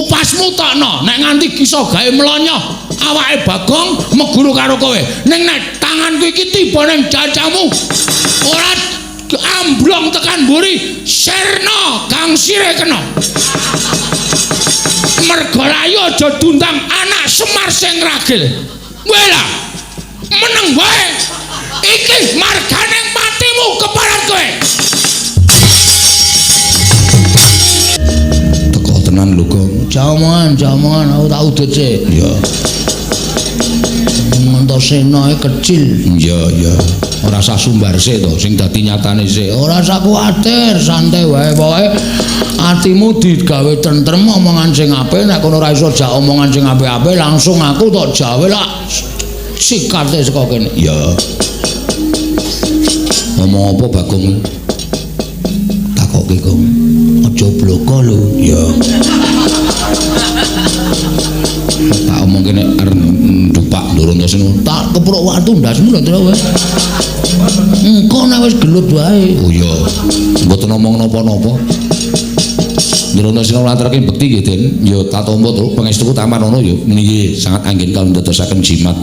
upasmu tokno nek nganti iso gawe mlonyoh awake Bagong meguru karo kowe ning nek tanganku iki tiba ning jajamu ora amblong tekan mburi sirna kang sire kena mergo layu aja dundang anak Semar sing ragil wela meneng wae iki margane matimu keparat kowe teko tenan lho Gong jaman aku tak udut sik ya mentosena kecil iya ora usah sumbar sik to sing dadi nyatane sik ora usah kuwatir santai wae pokoke atimu digawe tentrem omongan sing apik nek kono ora iso jak omongan sing apik-apik langsung aku tok jawe lak sikate saka kene ya ngomong apa Bagong takoke Gong aja bloko lho ya tak omong kene arep ndupak ndurung to sing tak keprok watu ndasmu lho to wae engko nek wis gelut wae oh iya mboten omong napa-napa ndurung to sing latarke bekti nggih Den ya tak tampa to pangestuku taman ono ya niki sangat anggen kalau ndadosaken jimat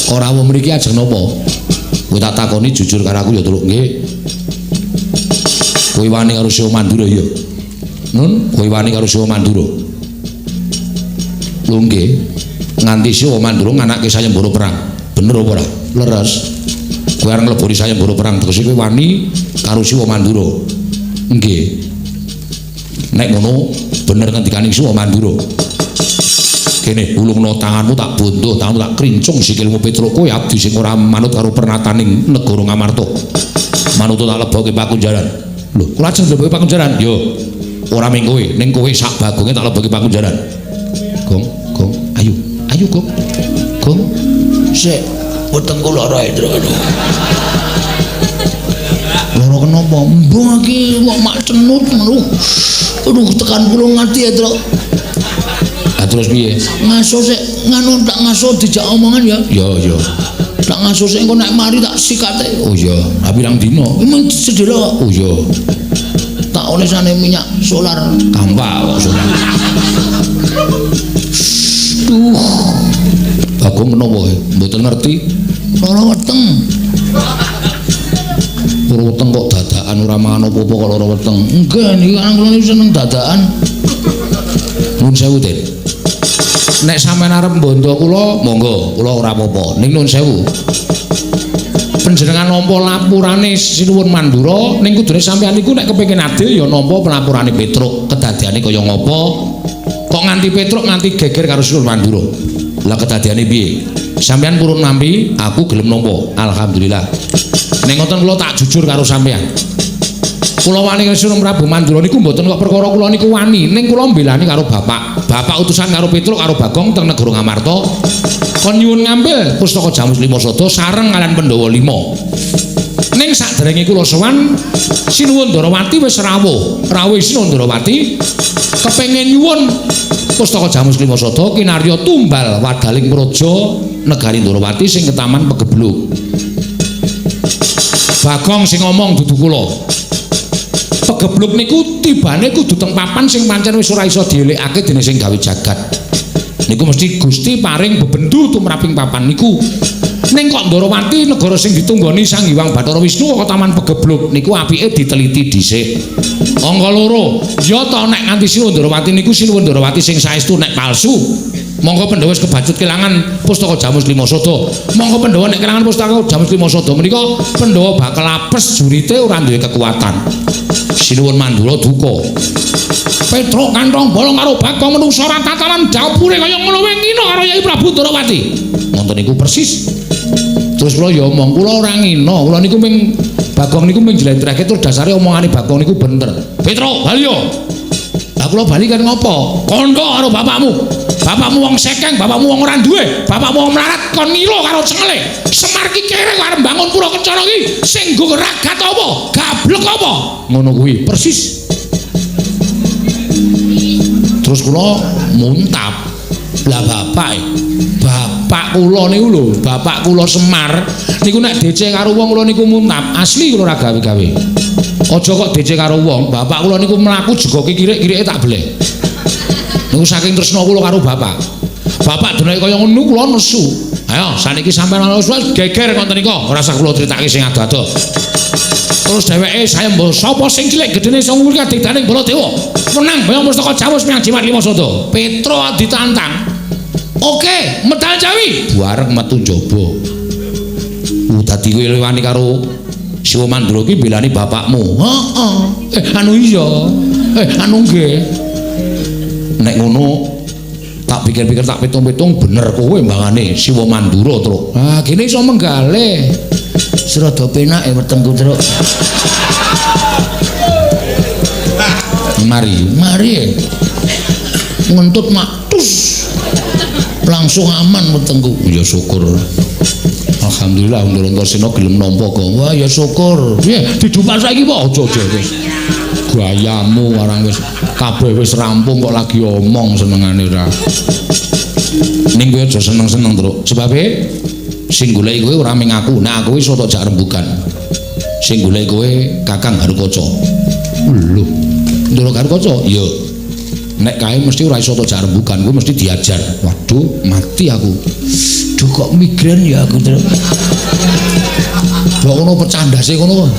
ora wong mriki ajeng napa kowe tak takoni jujur karo aku ya Truk nggih kowe wani karo Sewu Mandura ya Nun kowe wani karo Sewu Mandura lho nggih nganti Sewu Mandura nganake sayembara perang bener apa ora leres kowe arep ngleboni sayembara perang terus kowe wani karo Sewu Mandura nggih nek ngono bener ngendikane Sewu Mandura kene ulungno tanganmu tak bondoh tanganmu tak krincung sikilmu Petruk kowe abdi sing ora manut karo pernataning negara Ngamarta manut tak leboke Pakunjaran lho kula ajeng leboke Pakunjaran yo ora ming kowe ning kowe sak bagonge tak leboke Pakunjaran Gong ayo Gong sik wetengku lara Indra lara kenapa mbah iki kok mak cenut ngono aduh tekan kula ngati ya Truk terus piye ngaso sik nganu tak ngaso dijak omongan ya ya tak ngaso sik engko nek mari tak sikate oh iya tapi pirang dina memang sedela oh iya tak olesane minyak solar gampang kok solar Bagong menapa mboten ngerti lara weteng ora weteng kok dadakan ora mangan apa-apa kok lara weteng enggak niki kan kula seneng dadakan nuwun sewu Den nek sampean arep mbondo kula monggo kula ora apa-apa ning nuwun sewu panjenengan nampa lapurane Sinuwun Mandura ning kudune sampean niku nek kepengin adil ya nampa lapurane Petruk kedadiane kaya ngapa kok nganti Petruk nganti geger karo Sinuwun Mandura lah kedadiane piye sampean purun nampi aku gelem nampa alhamdulillah ning ngoten kula tak jujur karo sampean kula wani Sinuwun Prabu Mandura niku mboten kok perkara kula niku wani ning kula mbelani karo bapak utusan karo Petruk karo Bagong teng negara Ngamarta kon nyuwun ngambil pustaka Jamus Lima Sada sareng kalian Pandhawa 5 ning sakderenge kula sowan Sinuwun Ndarawati wis rawuh Sinuwun Ndarawati kepengin nyuwun pustaka Jamus Lima Sada kinarya tumbal wadaling praja negari Ndarawati sing ketaman Pegebluk Bagong sing ngomong dudu kula Pegebluk niku tibane kudu teng papan sing pancen wis ora iso dielekake dening sing gawe jagat. Niku mesti Gusti paring bebendu tumraping papan niku. Ning kok Ndarawati negara sing ditunggoni Sang Hyang Bathara Wisnu kok taman Pegebluk niku apike diteliti dhisik. Angka 2, ya ta nek nganti Sinuwun Ndarawati niku Sinuwun Ndarawati sing saestu nek palsu. Monggo Pandhawa wis kebacut kelangan pustaka Jamus Lima Sada. Monggo Pandhawa nek kelangan pustaka Jamus Lima Sada menika Pandhawa bakal apes jurite ora duwe kekuatan. Sinuwun Mandura duka. Petruk kantong bolong karo Bagong menungso ora tatanan dapure kaya ngono wae ngina karo Yai Prabu Ndarawati. Ngoten niku persis. Terus kula ya omong kula ora ngina, kula niku ming Bagong niku ming jlentrehke terus dasare omongane Bagong niku bener. Petruk, bali yo. Lah kula bali kan ngopo? Kondo karo bapakmu. Bapakmu wong sekeng, bapakmu wong ora duwe, bapakmu wong melarat kon milo karo cengele. Semar ki kere arep bangun pura kencana ki sing nggo ragat apa? Gablek apa? Ngono kuwi persis. Terus kula muntap. Lah bapak kula niku lho, bapak kula Semar niku nek DC karo wong kula niku muntap, asli kula ora gawe-gawe. Aja kok DC karo wong, bapak kula niku mlaku juga kirik-kirike tak bleh. Niku saking tresna kula karo bapak. Bapak denek kaya ngono kula nesu. Ayo saniki sampeyan ana wis geger konten nika, ora usah kula critake sing ado-ado. Terus dheweke saya mbok sapa sing cilik gedene sing umur kadidane Baladewa. Menang bayang pustaka Jawus miang jimat 5 sodo. Petro ditantang. Oke, medal Jawi. Bareng metu njaba. Dadi kowe lewani karo Siwa Mandura ki belani bapakmu. Heeh. Anu iya. Anu nggih. Nek ngono tak pikir-pikir tak pitung-pitung bener kowe mbangane Siwa Mandura, Truk. Ah, kene iso menggalih. Serada penake wetengku, Truk. Mari. Ngentut matus. Langsung aman wetengku. Ya syukur. Alhamdulillah Ndoro Antasena gelem nampa kok. Wah ya syukur. Piye didupan saiki apa aja. Gayamu warang wis kabeh wis rampung kok lagi omong senengane ora. Ning kowe aja seneng-seneng, Truk. Sebabe sing goleki kowe ora mung aku, nek aku iso tok jak rembugan. Sing goleki kowe Kakang Harukaca. Lho, Ndoro Harukaca? Ya. Nek kae mesti ora iso tok jak rembugan, kowe mesti diajar. Waduh, mati aku. Duh kok migren ya aku, Truk. Kok ono pecandase ngono.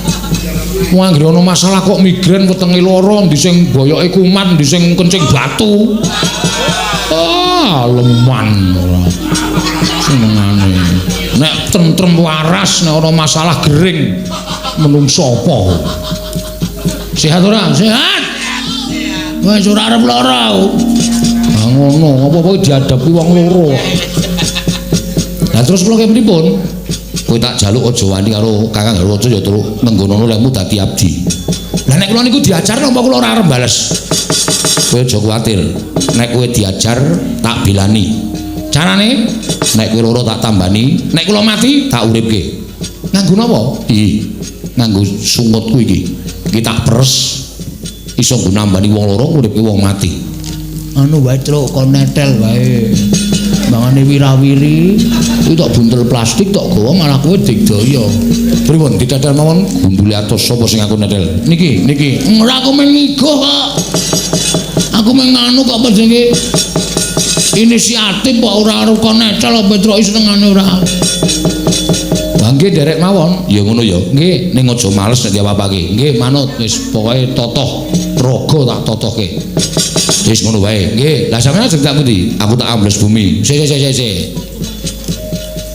Wong anggere ono masalah kok migren wetenge lara, ndi sing boyoke kumat, ndi sing kencing batu. Ah, leman ora. Senengane. Nek tentrem waras nek ono masalah gering menungso apa? Sehat ora? Sehat. Wis ora arep lara. Ah ngono, apa-apa dihadapi wong loro. Lah terus kula kaya pripun? Kowe tak jaluk aja wani karo Kakang Harukaca ya Truk, nenggono lekmu dadi abdi. Lah nek kula niku diajar napa kula ora arep bales? Kowe aja kuwatir. Nek kowe diajar tak bilani. Carane nek kowe loro tak tambani, nek kula mati tak uripke. Nganggo napa? Nganggo sungutku iki. Iki tak peres iso nggo nambani wong loro uripke wong mati. Anu wae Truk kon netel wae. Mangane wirawiri kuwi tok buntel plastik tok gawa malah kowe digdaya. Pripun ditetel mawon gumbule atos sapa sing aku netel? Niki. Ora aku mengigo kok. Aku menganu kok jenenge inisiatif kok ora kok netel apa Truk senengane ora. Lah nggih derek mawon. Ya ngono ya. Nggih, ning aja males nek apa-apake. Nggih, manut wis pokoke totoh raga tak totohke. Wis ngono wae. Nggih, lah sampeyan ajeng tak pundi? Aku tak ambles bumi. Sik.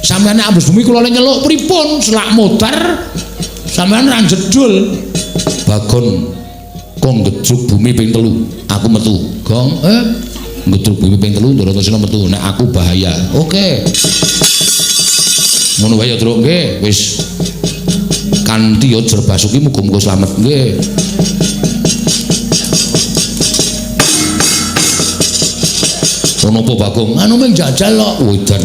Sampeyan ambles bumi kula nyeluk pripun? Selak modar. Sampeyan ra jedul. Bagon kok ngedruk bumi ping 3. Aku metu. Gong, ngedruk bumi ping 3 Ndoro Antasena metu. Nek aku bahaya. Oke. Ngono wae ya, Truk. Nggih, wis. Kanthi ya jer basuki muga-muga slamet. Nggih. Ono apa Bagong? Anu mung jajal kok. Wedan.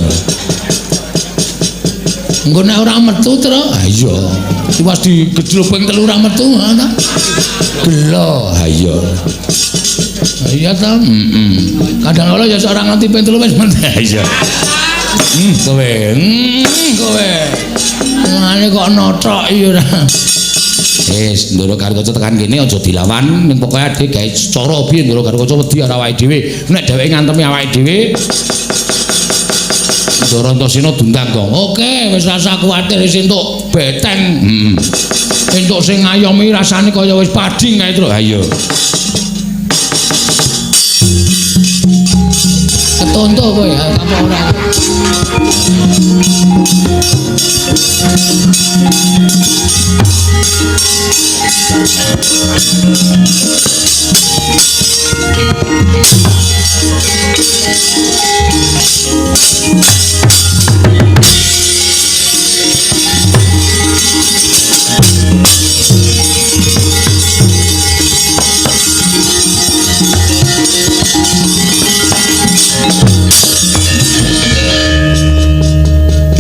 Engko nek ora metu, Truk. Ha iya. Pas digedruk ping 3 ora metu, ana. Gelo. Ha iya. Iya ta? Kadang-kadang ya ora nganti ping 3 wis metu. Ha iya. Kowe. Ngene kok notok iki ora. Wis Ndoro Harukaca tekan kene aja dilawan, ning pokoke ade gawe cara piye Ndoro Harukaca wedi karo awake dhewe. Nek dheweke ngantemi awake dhewe Ndoro Antasena dundang kok. Oke, wis rasa kuwatir wis entuk beteng. Entuk sing ngayomi rasane kaya wis pading kae, Truk. Ha iya. Ketonto kowe ya, apa ora?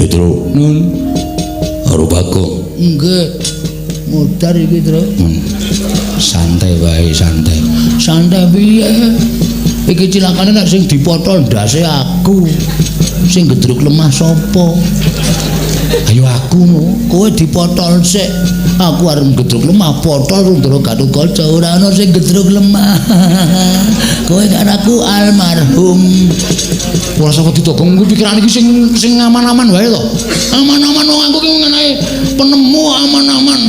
Truk. Nun. Karo Bagong. Nggih. Modar iki, Truk. Santai wae, santai. Santai piye? Iki cilakane nek sing dipotol ndase aku. Sing gedruk lemah sapa? Ayo aku kowe dipotol sik. Aku arep gedruk lemah potol Rundra Gatotkaca ora ana sing gedruk lemah. Kowe kan aku almarhum. ora saka ditogong kuwi pikiran iki sing aman-aman wae to. Aman-aman wong aku ki ngene penemu aman-aman.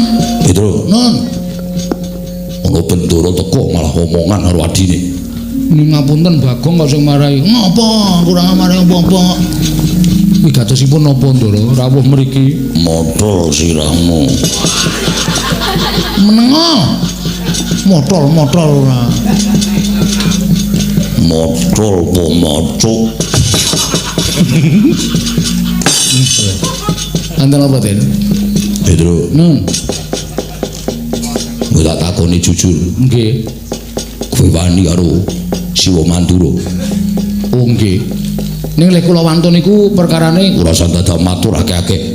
Pedro. Non. Ono Bendoro teko malah omongan karo adine. Ngapunten Bagong kok sing marahi. Ngapa kurang marahi apa-apa? Wigatosipun napa Ndara rawuh mriki? Motol sirahmu. Menengo. Motol ora. Motol po macuk. Anten apa Den? Pedro. Kowe tak takoni jujur. Nggih. Kowe wani karo Siwa Mandura. Oh nggih. Ning lek kula wantun niku perkarane ora usah dadak matur akeh-akeh.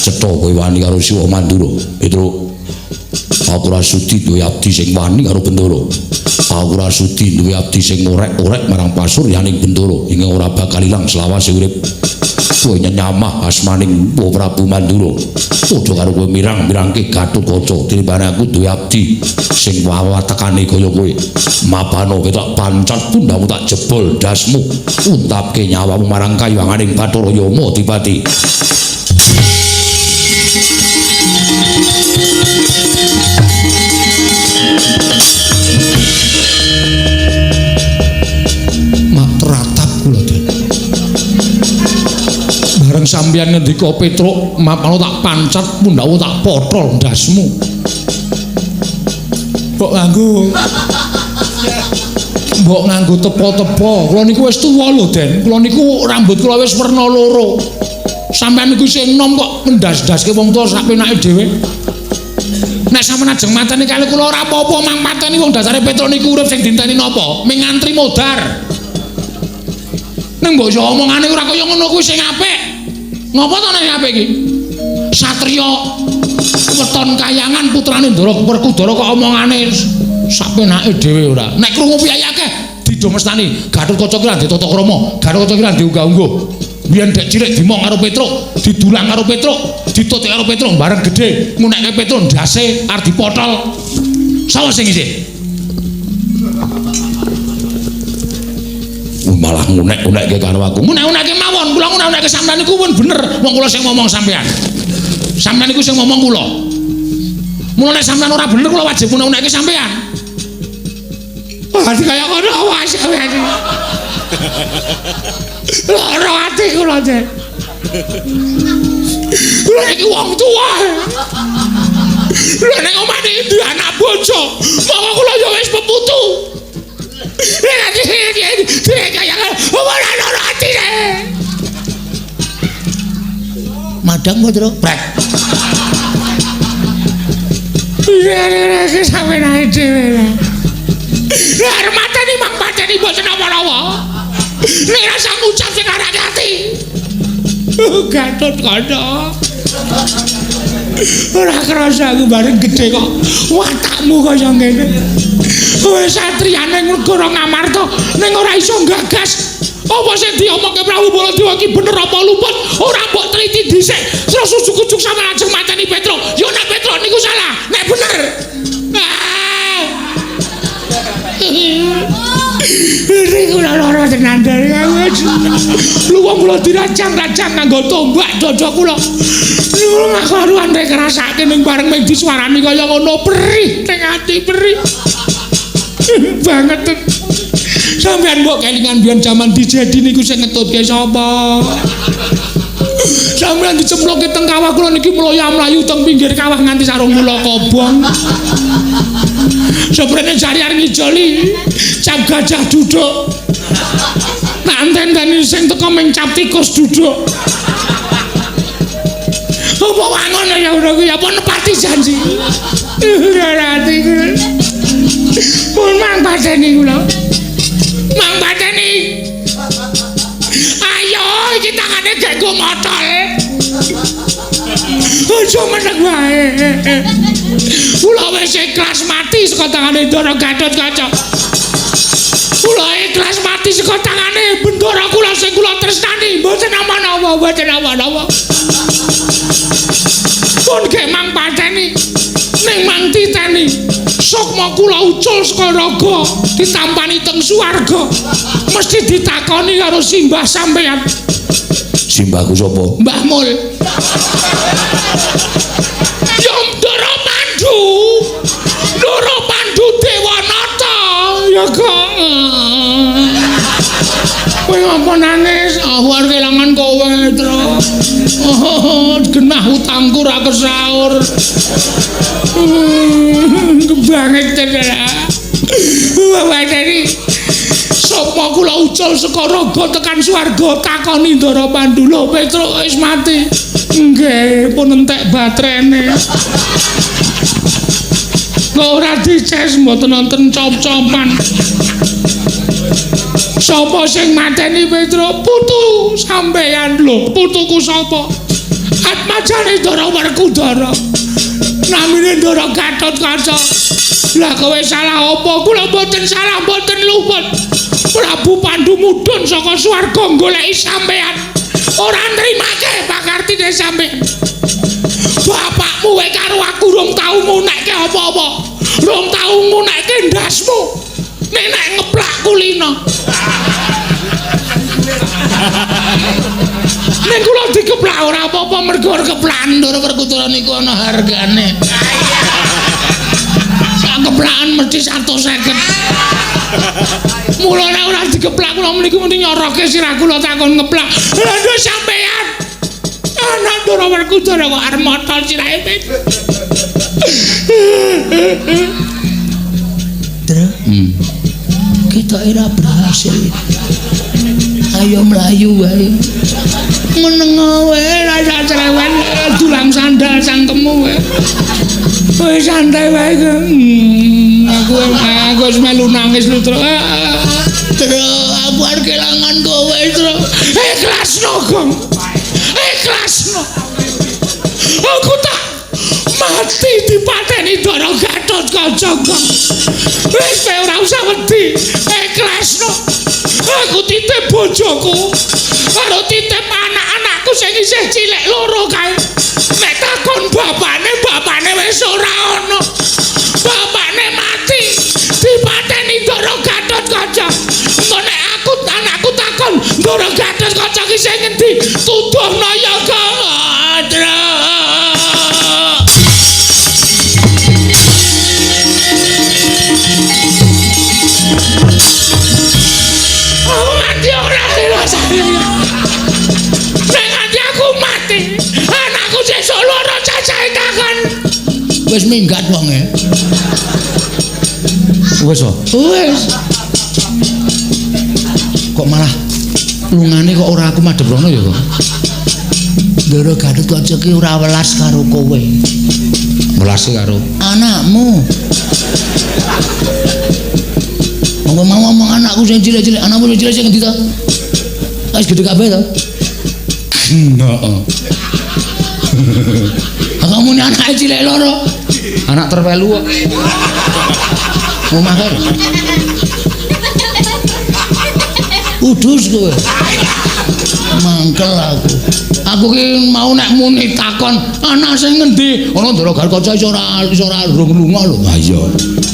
Cetha kowe wani karo Siwa Mandura. Pedro. Aku ora sudi duwe abdi sing wani karo Bendoro. Aku ora sudi duwe abdi sing orek-orek marang pasuryaning Bendoro. Ing ora bakal ilang selawase urip. Kowe nyamah asmaning Prabu Mandura. Padha karo kowe mirang-mirangke Gatotkaca. Dibanding aku duwe abdi sing wawatekane kaya kowe. Mapano ketok pancat pundhamu tak jebol dasmu. Untapke nyawamu marang kayuwanganing Bathara Yama Adipati. bareng sampeyan ngendika Petruk mapano tak pancat pundhamu tak potol ndasmu. Mbok nganggo tepo-tepo. Kula niku wis tuwa lho, Den. Kula niku rambut kula wis werna loro. Sampeyan niku sing enom kok ndas-ndaske wong tuwa sak penake dhewe. Nek sampeyan ajeng mateni kali kula ora apa-apa mang mateni wong dasare Petruk niku urip sing dinteni napa? Ming ngantri modar. Neng mbok yo omongane ora kaya ngono kuwi sing apik. Ngopo to nek apik iki? Satriya weton kayangan putrane Ndara Werkudara kok omongane sak penake dhewe ora. Nek krungu piye akeh didomestani Gatotkaca ki lan ditata krama, Gatotkaca ki lan diunggah-ungguh. Biyen dek cilik dimong karo Petruk, didulang karo Petruk, ditutik karo Petruk bareng gedhe, ngunekke Petruk ndase arep dipotol. Sapa sing isih? Malah ngunek-unekke karo aku. Ngunek-unekke mawon, kula ngunek-unekke sampeyan niku pun bener. Wong kula sing ngomong sampeyan. Sampeyan niku sing ngomong kula. Mula nek sampeyan ora bener kula wajib ngunek-unekke sampeyan. Ati kaya ngono wae sampeyan. Ora ati kula teh. Kula iki wong tuwa. Lha nek omane ndi anak bojo, monggo kula yo wis peputu. Madang Pedro. Brek. Iya sampe nae dhewe. Lah mateni mang pateni mboten apa-apa. Nek rasa ngucap sing arek ati. Gatotkaca. Ora krasa aku bareng gedhe kok watakmu kaya ngene. Kowe satriyane negara Ngamarta ning ora iso gagas. Apa sing diomongke Prabu Baladewa ki bener apa luput? Ora mbok teliti dhisik. Terus ujug-ujug sampe ajeng mateni Petruk. Yo nek Petruk niku salah, nek bener. Ini kula lara tenan dari lu wong kula diracang-racang nganggo tombak dada kula. Niku ngaruan rek ngrasake ning bareng ming disuarani kaya ngono perih ning ati perih. Banget. Sampeyan mbok kelingan biyen jaman dijadi niku sing ngetutke sapa? Sampeyan dicemplokke teng kawah kula niki mlayu teng pinggir kawah nganti sarung kula kobong. Seprene jari arep ngijoli, cap gajah duduk. Nanten-teni sing teko ming cap tikus duduk. Apa wangon ya ora kuwi apa nepati janji. Ora ati kuwi. Pun mang pateni kula. Mang pateni. Ayo iki tangane gek go motol. Aja meneng wae. Kula wis ikhlas mati saka tangane Ndara Gatotkaca. Kula ikhlas mati saka tangane bendara kula sing kula tresnani, mboten apa-apa, mboten apa-apa. Soma kula ucul saka raga ditampani teng swarga. Mesti ditakoni karo simbah sampeyan. Simbahku sapa? Mbah Mul. Ya Ndara Pandu. Ndara Pandu Dewanata. Ya kok. Kowe ngapa nangis? Aku arep kelangan kowe, Tru. Genah utangku ra kesaur. Kebanget tenan. Bapak dari sapa kula ucul saka raga tekan swarga takoni Ndara Pandu. Lho Petruk wis mati. Nggih, pun entek baterene. Kok ora dices mboten wonten cop-copan. Sapa sing mateni Petruk? Putu sampeyan lho. Putuku sapa? Atmajane Ndara Werkudara. Namine Ndara Gatotkaca. Lah kowe salah apa? Kula mboten salah, mboten luput. Prabu Pandu mudhun saka swarga goleki sampeyan. Ora nrimake pakartine sampeyan. Bapakmu wae karo aku rong tau ngunekke apa-apa. Rong tau ngunekke ndasmu. Nek ngeplak kulino. Nek kula dikeplak ora apa-apa mergo keplakan Ndara Werkudara niku ana hargane. Sak keplakan mesti 150. Mulane ora dikeplak kula meniku mesti nyoroke sirah kula takon ngeplak. Lha nduk sampeyan. Ana Ndara Werkudara kok arep motol sirahe. Kita ora berhasil. Ayo mlayu wae. Meneng wae rasa cerewet dulang sandal cangkemmu wae. Wis santai wae. Aku wis melu nangis lho, Tru. Tru, aku arep kelangan kowe, Tru. Ikhlasno, Gong. Ikhlasno. Aku tak mati dipateni Ndara Gatotkaca. Wis kowe ora usah wedi. Ikhlasno. Aku titip bojoku karo titip anak-anakku sing isih cilik loro kae. Nek takon bapane wis ora ana. Bapane mati dipateni Ndara Gatotkaca. Nek aku anakku takon Ndara Gatotkaca ki sing ngendi? Tuduhno ya Gatra. Wis minggat wonge. Wis oh. Wis. Kok malah lungane kok ora aku madhep rono ya kok. Ndara Gatotkaca ki ora welas karo kowe. Welas karo anakmu. Monggo mau ngomong anakku sing cilik-cilik, anakmu sing cilik sing ngendi to? Wis gedhe kabeh to? Heeh. Kamu ini anak cilik loro. Anak terpelu kok. Mau makan. Udus kowe. Mangkel aku. Aku ki mau nek muni takon anak sing ngendi? Ana Ndara Gatotkaca iso ora lunga lho. Ha iya.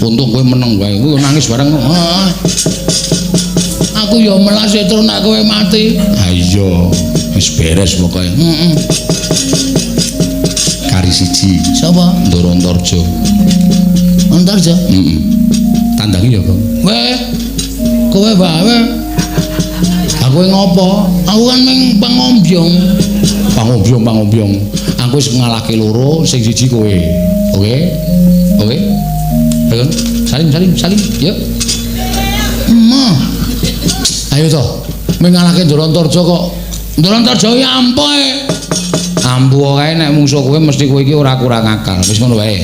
Untung kowe meneng wae. Kowe nangis bareng. Aku ya melas terus nek kowe mati. Ha iya. Wis beres pokoke. Heeh. Kari siji. Sapa? Ndara Antarja. Antarja? Heeh. Tandangi ya, Kang. Weh. Kowe bae. Aku ngopo? Aku kan meng pangombyong. Pangombyong. Aku wis ngalahke loro, sing siji kowe. Oke? Oke? Ayo. Salim. Yuk. Ayo to. Mengalahke Ndara Antarja kok. Ndara Antarja ya ampoe. Ampu kae nek mungsuh kowe mesti kowe iki ora kurang akal. Wis ngono wae.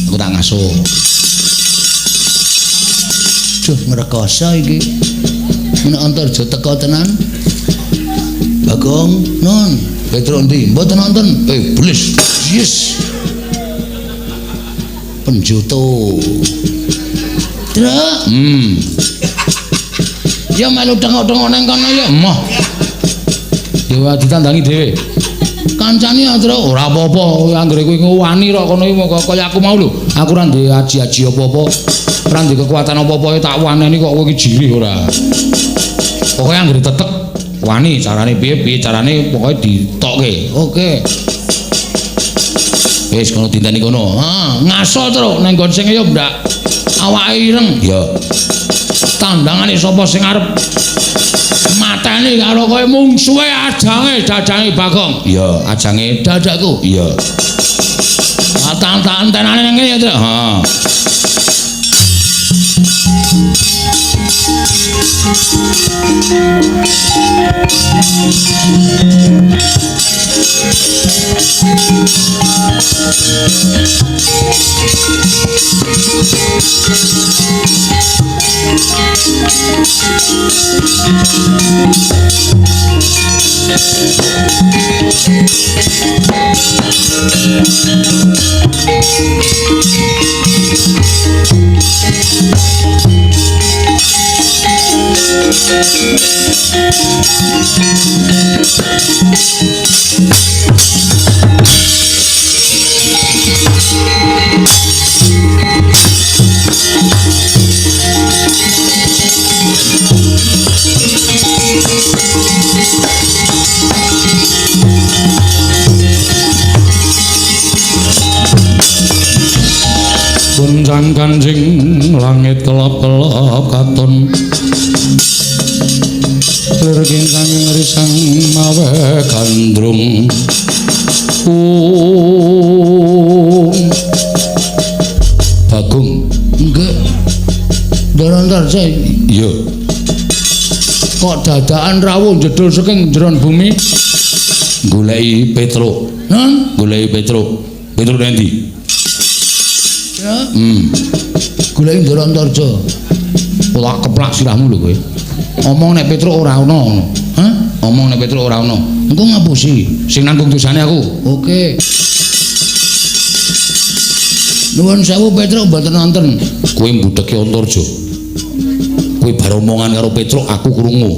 Aku tak ngasuh. Duh, ngrekoso iki. Nek Antarja teko tenan. Bagong, non. Petruk ndi? Mboten nonton. Belis. Yes. Penjuto. Truk. Ya melu tengok-tengok nang kono ya. Emoh. Dewa ditandangi dhewe. Kancane Andra ora apa-apa, anggere kowe wani kok kono iki kaya aku mau lho. Aku ora duwe aji-aji apa-apa. Ora duwe kekuatan apa-apa tak waneni kok kowe iki jirih ora. Pokoke anggere tetek wani carane piye carane pokoke ditokke. Oke. Wis kono dinteni kono. Ngaso terus nang nggon sing ya ndak awake ireng. Ya. Tandangane sapa sing arep mateni karo kowe mungsuhe ajange Bagong. Iya, ajange dadakku. Iya. Tantenane nang kene ya, Tru. Gunjang kanjing langit kelap-kelap katon lir kincang risang mawe gandrung Bagong nggih Darantar saya iya kok dadakan rawuh jedul saking jeron bumi goleki Petruk goleki Petruk endi ya goleki Darantarja ora keplak sirahmu lho kowe omong nek Petruk ora ono omong nek Petruk ora ono engko ngapusi sing nanggung dosane aku oke nuwun sewu Petruk mboten wonten kowe mbudheke Antarja kowe bar omongan karo Petruk aku krungu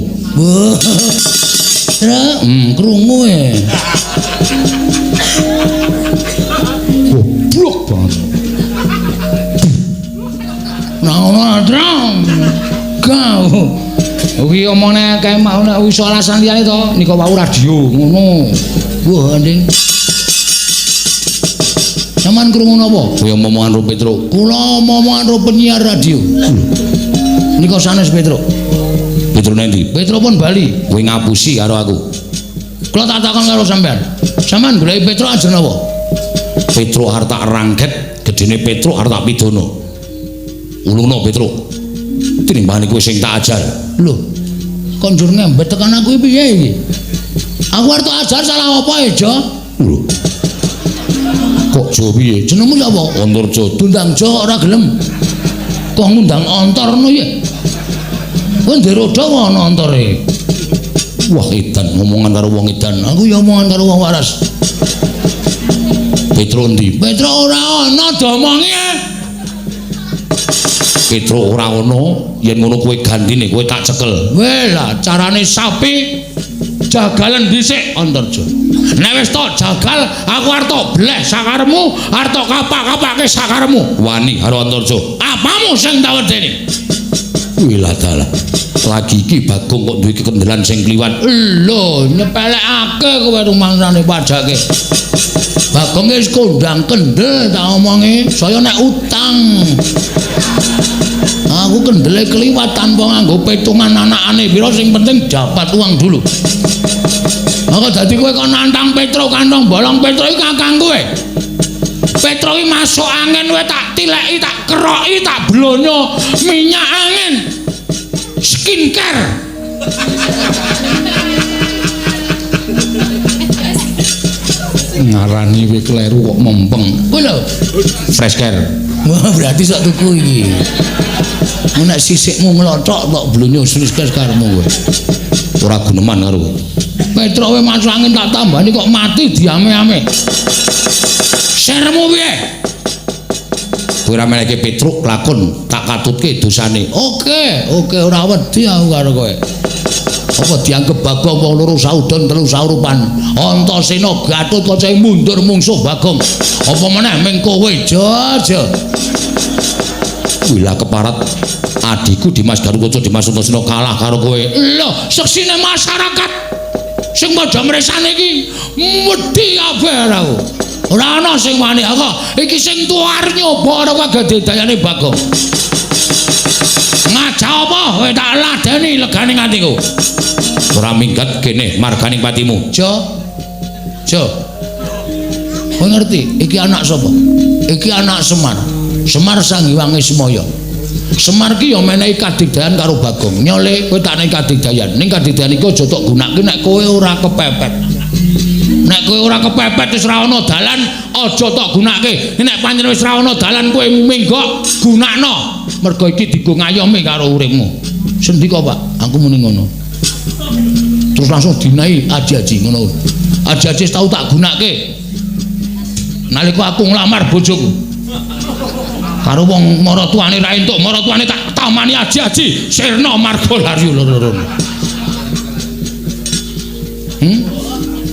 krungu goblok banget nah drang kau kuwi omongane kae mau nek wis alasan liyane to nika wau radio ngono wah nding sampean krungu napa kowe omongan karo Petruk kula omongan karo penyiar radio nika sanes Petruk Petruk nendi Petruk pun Bali kowe ngapusi karo aku kula tak takon karo sampean goleki Petruk aja napa Petruk arep tak rangket gedene Petruk arep tak pidana ulungno Petruk tinimbane kowe sing tak ajar lho kon njur ngembet tekan aku piye iki aku arep tak ajar salah apa ya lho kok Jo piye jenengmu sapa Antarja Tundang Jo ora gelem kok ngundang Antarno ya kowe nderodo ana Antare wah edan ngomongan karo wong edan aku ya omongan karo wong waras Petruk ndi Petruk ora ana domonge Petruk ora ono yen ngono kowe gandine kowe tak cekel lah carane sapi jagalan dhisik Antarja nek wis tok jagal aku arep tok bleh sakaremu arep tok kapak-kapake sakaremu wani karo Antarja apamu sing tak wedeni wilah dalah lagi iki Bagong kok duwe kekendelan sing kliwat lho nyepelekake kowe rumangsane pajake Bagong wis kondang kendel tak omongi saya nek utang aku kendele kliwat tanpa nganggo petungan anakane pira sing penting dapat uang dulu maka dadi kowe kok nantang Petruk kantong bolong Petruk iki kakang kowe Petruk iki masuk angin kowe tak tileki tak keroki tak blonyo minyak angin skincare ngarani kowe kleru kok mempeng kowe lho fresh care wah berarti sak tuku iki nek sisikmu nglothok kok blonyo skincare karemu kowe ora guneman karo Petruk kowe masuk angin tak tambani kok mati diame-ame seremu piye kowe ora meneke Petruk lakon tak katutke dosane oke ora wedi aku karo kowe Apa dianggep Bagong wong loro saudon telu saurupan. Antasena Gatut kacahe mundur mungsuh Bagong. Apa meneh ming kowe jaja. Wila keparat adikku Dimas Garukaca Dimas Antasena kalah karo kowe. Lho, seksine masyarakat sing padha mresane iki wedi kabeh aku. Ora ana sing wani aku. Iki sing tuwar nyoba karo kagedayane Bagong. Ngaja apa kowe tak ladeni legane atiku. Ora minggat kene marganing patimu. Jo. Kowe ngerti iki anak sapa? Iki anak Semar. Semar Sang Hyang Ismaya. Semar ki ya menehi kadigdayan karo Bagong. Nyole kowe tak nehi kadigdayan. Ning kadigdayan iku aja tok gunakake nek kowe ora kepepet. Nek kowe ora kepepet wis ora ana dalan aja tok gunakake. Nek pancen wis ora ana dalan kowe minggok gunakno. Mergo iki dienggo ngayomi karo uripmu. Sendika, Pak? Aku muni ngono. Terus langsung dinahi aji-aji ngono. Aji-aji tau tak gunakake. Nalika aku nglamar bojoku. Karo wong maratuwane ra entuk, maratuwane tak tamani aji-aji sirna marga laryu loro.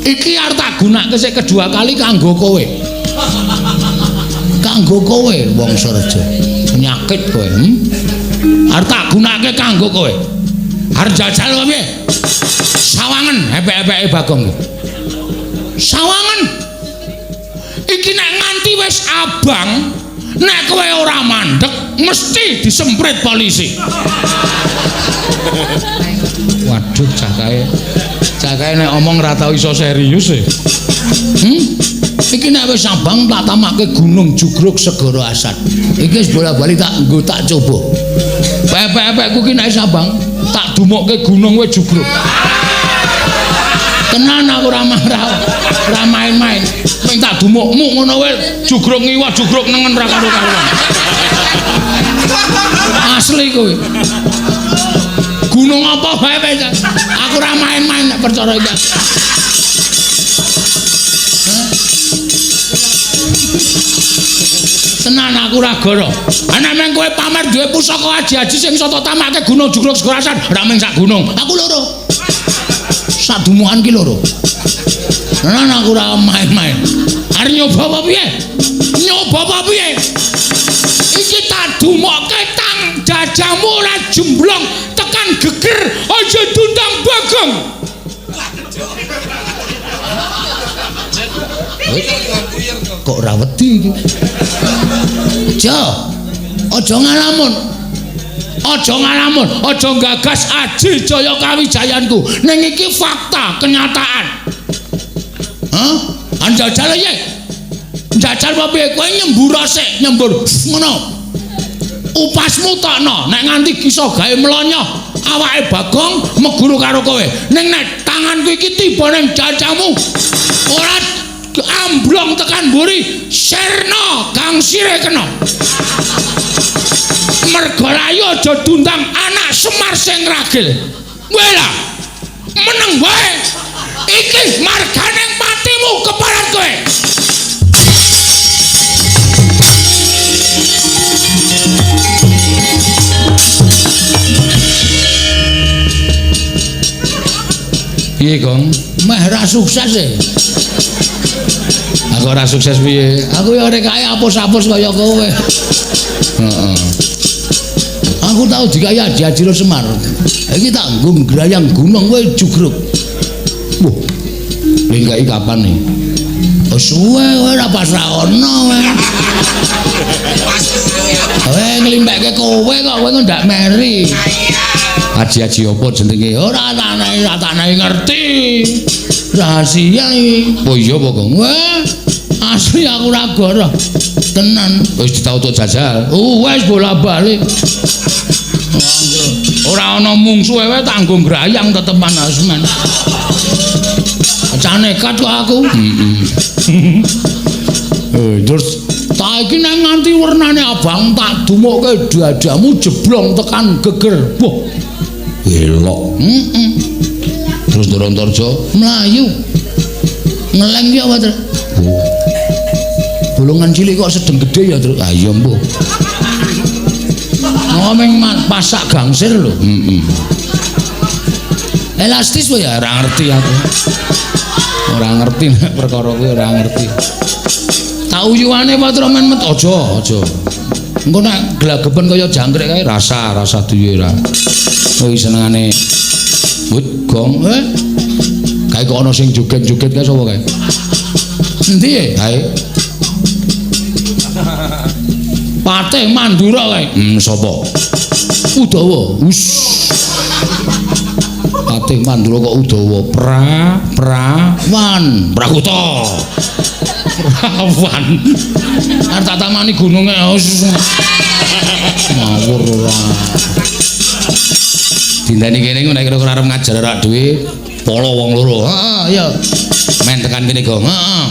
Iki arep tak gunakake sik kedua kali kanggo kowe. Kanggo kowe wong Surejo. Penyakit kowe. Arep tak gunakake kanggo kowe. Arep jajal kowe piye? Sawangen epek-epeke Bagong. Sawangen. Iki nek nganti wis abang, nek kowe ora mandeg mesti disemprit polisi. Waduh, cakae nek omong ra tau iso serius e. Iki nek wis abang tak tamake Gunung Jugruk Segara Asad. Iki wis bola-bali tak nggo tak coba. Pepek-pekku ki nek wis abang tak dumokke gunung we Jugruk. Tenan aku ora marah, ora main-main. Ping tak dumukmu ngono wae Jugruk ngiwah Jugruk nengen ra karo-karuan. Asli kowe. Gunung apa wae aku ora main-main nek percaya iki. Tenan aku ora goro. Ana meng kowe pamer duwe pusaka aji-aji sing soto tamake Gunung Jugruk Segara Asad, ora mung sak gunung. Aku loro. Sak dumukan ki loro. Tenan aku ora main-main. Arep nyoba apa piye? Nyoba apa piye? Iki tak dumokke tang jajamu ora jemblong tekan geger aja dundang Bagong. Kok ora wedi iki? Aja ngalamun. Aja gagas aji jaya kawijayanku. Ning iki fakta, kenyataan. Hah? Anjajal ye. Njajal apa piye kowe nyembur sik, nyembur ngono. Upasmu tokno, nek nganti iso gawe mlonyoh awake Bagong meguru karo kowe. Ning nek tanganku iki tiba ning jajamu ora amblong tekan mburi sirna kang sire kena. Mergo layu aja dundang anak Semar sing ragil. Kowe lah meneng wae. Iki margane patimu keparat kowe. Piye, Gong? Meh ra sukses e. Aku ora sukses piye? Aku ya arek kae apus-apus kaya kowe. Heeh. Aku tau digawe aji-aji lo Semar. Iki tak nggo grayang gunung kowe Jugruk. Wah. Lengkai kapan nih? Wis suwe kowe ora pas ra ono kowe. Kowe nglimpekke kowe kok kowe ndak meri. Aji-aji apa jenenge? Ora tak ngerti. Rahasia iki. Oh iya apa kok? Wah, asli aku ora goro. Tenan. Wis ditautuk jajal. Wis bola-balik. Ora ana mungsuhe wae tak nggo grayang tetepan asmen. Cah nekat kok aku. Terus tak iki nek nganti wernane abang tak dumukke dadamu jeblong tekan geger. Wah. Elok. Terus Dorontorjo mlayu. Ngeleng ki apa, Tru? Bolongan cilik kok sedeng gede ya, Tru. Ah iya, Mbok. Ngomong pasak gangsir lho. Elastis wae ya ora ngerti aku. Ora ngerti nek perkara kuwi ora ngerti. Tak uyuane Patraman met aja. Engko nek glageben kaya jangkrik kae rasa duwe ra. Kuwi senengane wit gong kae kok ana sing joget-joget kae sapa kae? Endi kae? Patih Mandura kae. Sapa? Udawa. Patih Mandura kok Udawa Prawan Prakuta. Prawan. Arep tak tamani gununge. Ngawur ora. Dindani kene nek kira-kira arep ngajar rak dhewe polo wong loro. Heeh, iya. Men tekan kene, Gong. Heeh.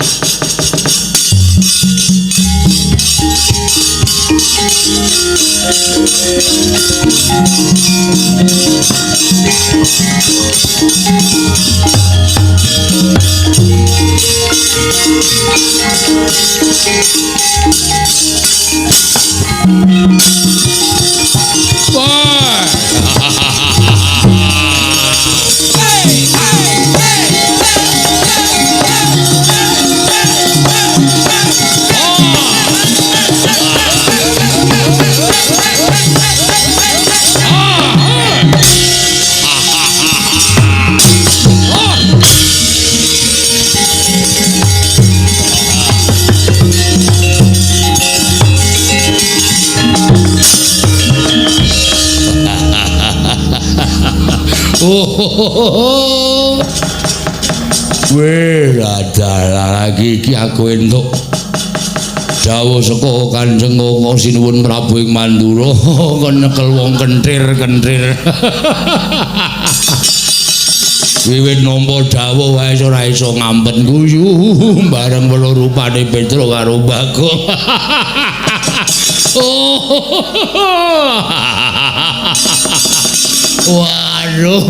Weh, adalah lagi iki aku entuk dawuh saka Kanjeng Koko Sinuwun Prabu ing Mandura kon nyekel wong kentir-kentir. Wiwit nampa dawuh wae ora iso ngampen guyu bareng weluh rupane Petro karo Bagong. Waduh,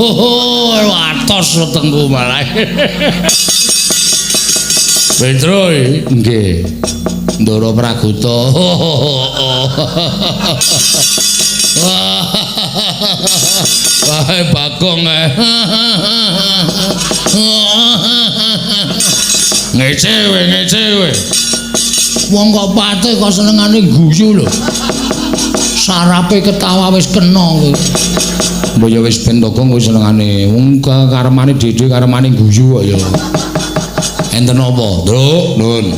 watos wetengku malah. Petro nggih. Ndara Praguta. Wae Bagong. Ngece. Wong kok patih kok senengane guyu lho. Sarape ketawa wis kena kowe. Lho ya wis ben to Gong wis senengane. Wong karemane dhewe karemane guyu kok ya. Enten apa? Nduk, Nun.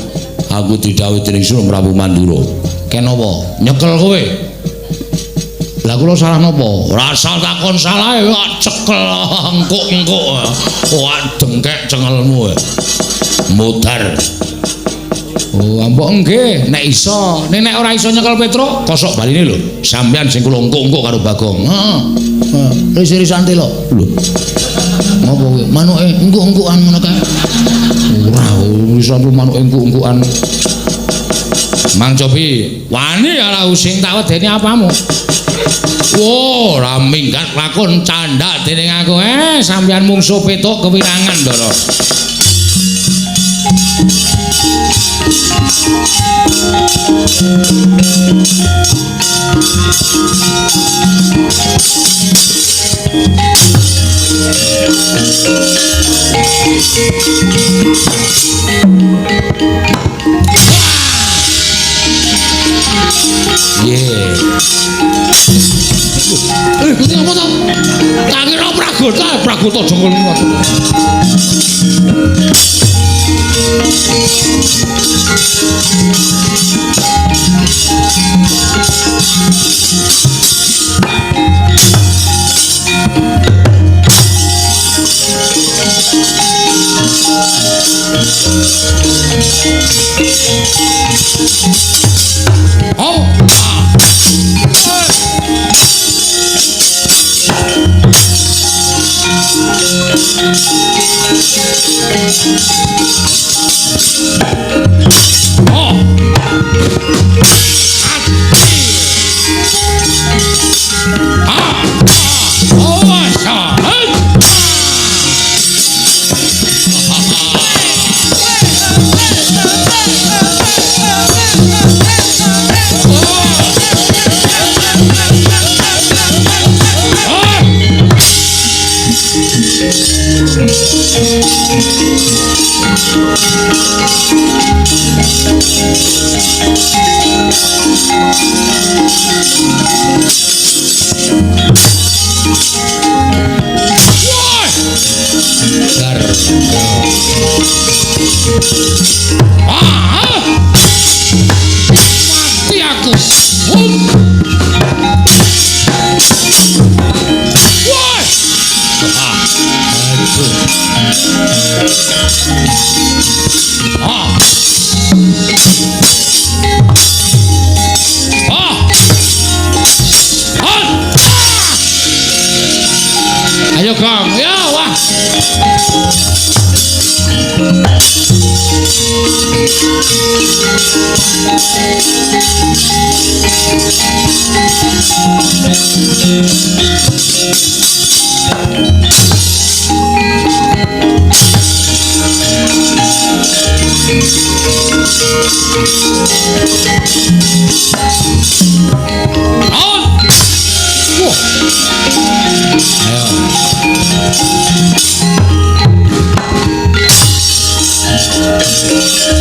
Aku didhawuhi dening Sunan Prabu Mandura. Kenapa? Nyekel kowe. Lah kula salah napa? Rasa takon salah kok cekel engkuk-engkuk. Wah dengkek cengelmu. Mudar. Oh, ambok nggih, nek iso. Nek ora iso nyekel Petro, kosok baline lho. Sampeyan sing kula engkuk-engkuk karo Bagong. Heeh. Ris-risan lho. Lho. Ngopo kowe? Manuke engkuk-engkukan ngono kae. Ora, iso manuke engkuk-engkukan. Mang Cobi, wani ala sing tak wedeni apamu? Wo, ora minggat lakon candhak dening aku. Sampeyan mungsuh petuk kewirangan, Ndara. Gusti apa to? Tak kira Praguta jengkol ngoten. Mati aku. Woi. Ayo Kang, ya wah. Ayo.